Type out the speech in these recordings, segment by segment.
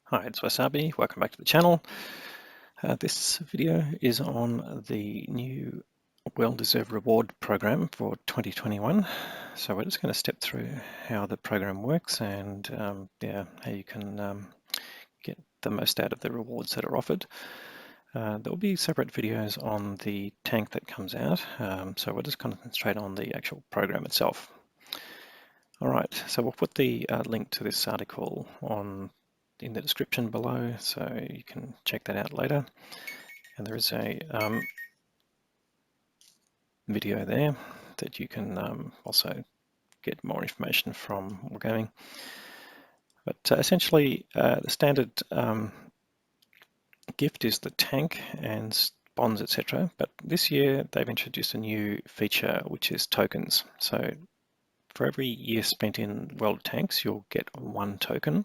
Hi, it's Wasabi. Welcome back to the channel. This video is on the new well-deserved reward program for 2021. So we're just going to step through how the program works and how you can get the most out of the rewards that are offered. There will be separate videos on the tank that comes out, so we'll just concentrate on the actual program itself. All right, so we'll put the link to this article in the description below, so you can check that out later. And there is a video there that you can also get more information from Wargaming. But essentially, the standard gift is the tank and bonds, etc. But this year they've introduced a new feature, which is tokens. So for every year spent in World Tanks, you'll get 1 token.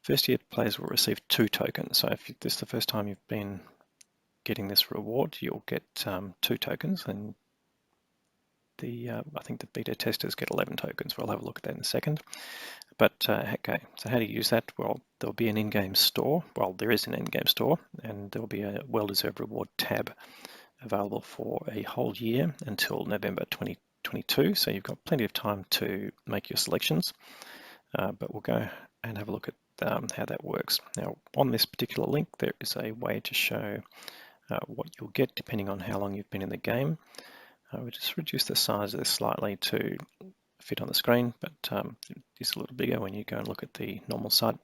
First year players will receive 2 tokens. So if this is the first time you've been getting this reward, you'll get 2 tokens, and I think the beta testers get 11 tokens. We'll have a look at that in a second. But okay, so how do you use that? Well, there'll be an in-game store. Well, there is an in-game store, and there'll be a well-deserved reward tab available for a whole year until November 2022. So you've got plenty of time to make your selections. But we'll go and have a look at how that works. Now, on this particular link, there is a way to show what you'll get depending on how long you've been in the game. We'll just reduce the size of this slightly to fit on the screen, but it is a little bigger when you go and look at the normal site.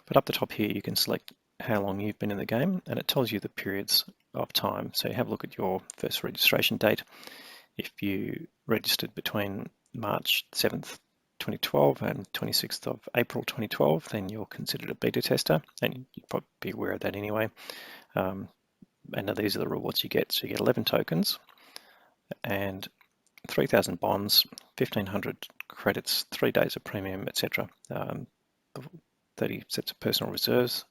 But up the top here, you can select how long you've been in the game, and it tells you the periods of time. So you have a look at your first registration date. If you registered between March 7th, 2012 and 26th of April 2012, then you're considered a beta tester, and you'd probably be aware of that anyway. And these are the rewards you get. So you get 11 tokens and 3,000 bonds, 1,500 credits, 3 days of premium, etc. 30 sets of personal reserves.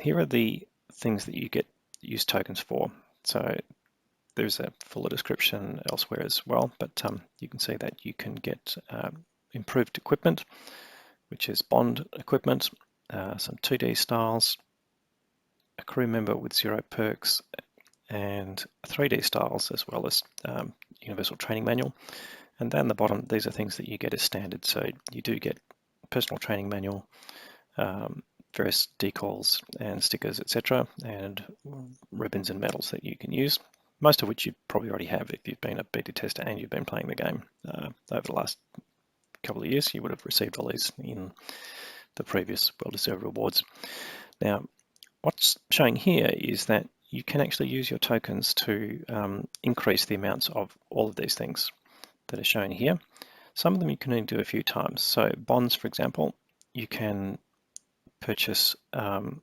Here are the things that you get use tokens for. So there's a fuller description elsewhere as well, but you can see that you can get improved equipment, which is bond equipment, some 2D styles, a crew member with 0 perks, and 3D styles, as well as universal training manual. And down the bottom, these are things that you get as standard. So you do get personal training manual, various decals and stickers, etc., and ribbons and medals that you can use, most of which you probably already have if you've been a beta tester and you've been playing the game over the last couple of years. You would have received all these in the previous well-deserved rewards. Now, what's showing here is that you can actually use your tokens to increase the amounts of all of these things that are shown here. Some of them you can only do a few times. So bonds, for example, you can purchase an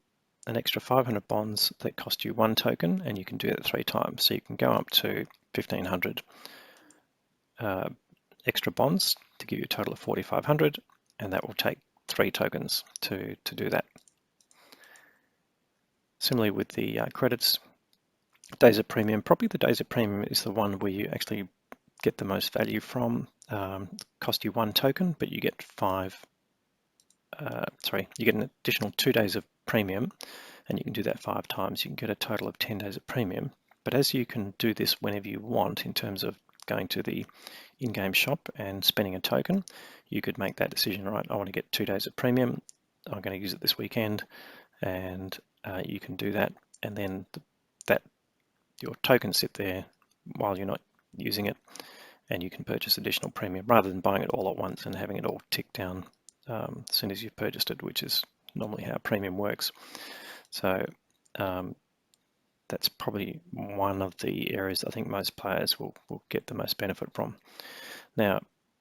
extra 500 bonds that cost you 1 token, and you can do that 3 times. So you can go up to 1,500 extra bonds to give you a total of 4,500, and that will take 3 tokens to do that. Similarly with the credits, days of premium, probably the days of premium is the one where you actually get the most value from. Cost you 1 token, but you get you get an additional 2 days of premium, and you can do that 5 times. You can get a total of 10 days of premium. But as you can do this whenever you want in terms of going to the in-game shop and spending a token, you could make that decision, right? I want to get 2 days of premium. I'm going to use it this weekend, and you can do that, and then your tokens sit there while you're not using it, and you can purchase additional premium rather than buying it all at once and having it all tick down as soon as you've purchased it, which is normally how premium works. So that's probably one of the areas I think most players will get the most benefit from. Now,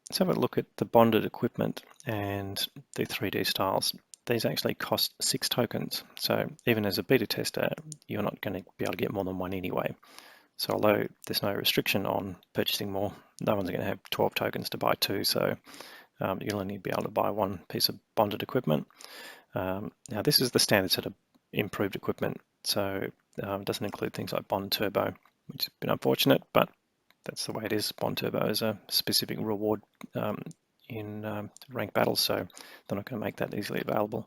let's have a look at the bonded equipment and the 3D styles. These actually cost 6 tokens. So even as a beta tester, you're not going to be able to get more than 1 anyway. So although there's no restriction on purchasing more, no one's going to have 12 tokens to buy 2. So you'll only be able to buy 1 piece of bonded equipment. Now this is the standard set of improved equipment. So it doesn't include things like Bond Turbo, which has been unfortunate, but that's the way it is. Bond Turbo is a specific reward in ranked battles, so they're not going to make that easily available.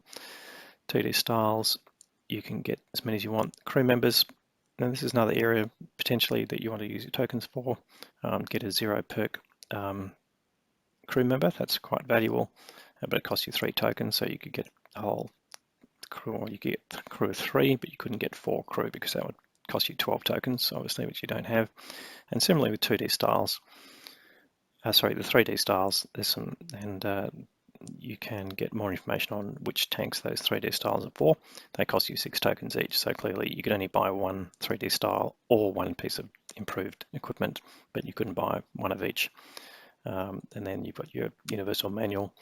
2D styles, you can get as many as you want. Crew members, now this is another area potentially that you want to use your tokens for. Get a 0 perk crew member, that's quite valuable, but it costs you 3 tokens, so you could get a whole crew, or you get a crew of 3, but you couldn't get 4 crew because that would cost you 12 tokens, obviously, which you don't have. And similarly with 2D styles, the 3D styles, there's some, and you can get more information on which tanks those 3D styles are for. They cost you 6 tokens each, so clearly you could only buy 1 3D style or 1 piece of improved equipment, but you couldn't buy 1 of each. And then you've got your universal manual.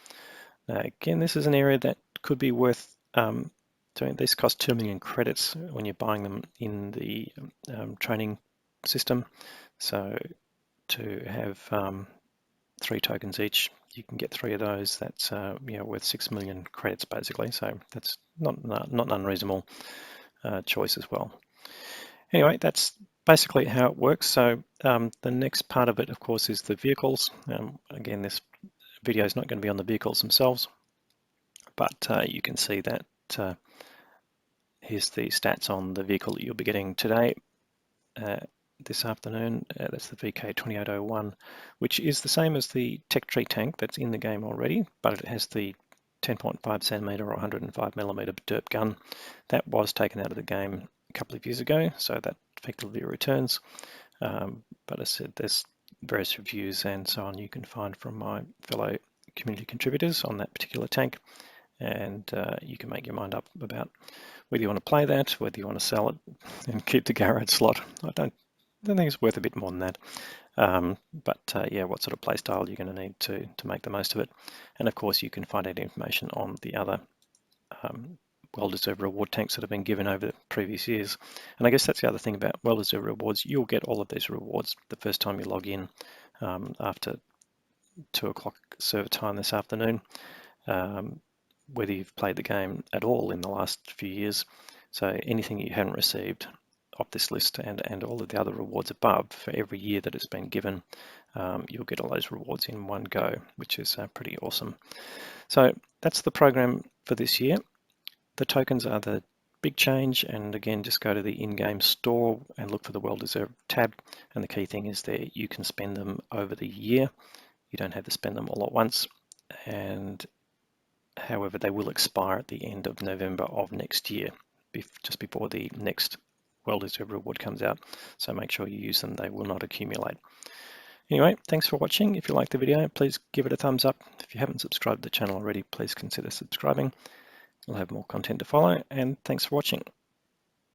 Now, again, this is an area that could be worth doing. These cost 2 million credits when you're buying them in the training system. So to have 3 tokens each, you can get 3 of those. That's worth 6 million credits basically. So that's not an unreasonable choice as well. Anyway, that's basically how it works. So the next part of it, of course, is the vehicles. Again, this video is not going to be on the vehicles themselves, but you can see that here's the stats on the vehicle that you'll be getting today. This afternoon, that's the VK2801, which is the same as the Tech Tree tank that's in the game already, but it has the 10.5 centimeter or 105 millimeter derp gun that was taken out of the game a couple of years ago, so that effectively returns. But as I said, there's various reviews and so on you can find from my fellow community contributors on that particular tank, and you can make your mind up about whether you want to play that, whether you want to sell it and keep the garage slot. I don't think it's worth a bit more than that. But yeah, what sort of play style you're going to need to make the most of it. And of course, you can find out information on the other well-deserved reward tanks that have been given over the previous years. And I guess that's the other thing about well-deserved rewards. You'll get all of these rewards the first time you log in after 2 o'clock server time this afternoon, whether you've played the game at all in the last few years. So anything you haven't received off this list and all of the other rewards above for every year that it's been given, you'll get all those rewards in one go, which is pretty awesome. So that's the program for this year. The tokens are the big change, and again, just go to the in-game store and look for the well-deserved tab, and the key thing is there you can spend them over the year. You don't have to spend them all at once, and however they will expire at the end of November of next year, just before the next well-deserved reward comes out, so make sure you use them. They will not accumulate. Anyway, thanks for watching. If you liked the video, please give it a thumbs up. If you haven't subscribed to the channel already, please consider subscribing. We'll have more content to follow, and thanks for watching.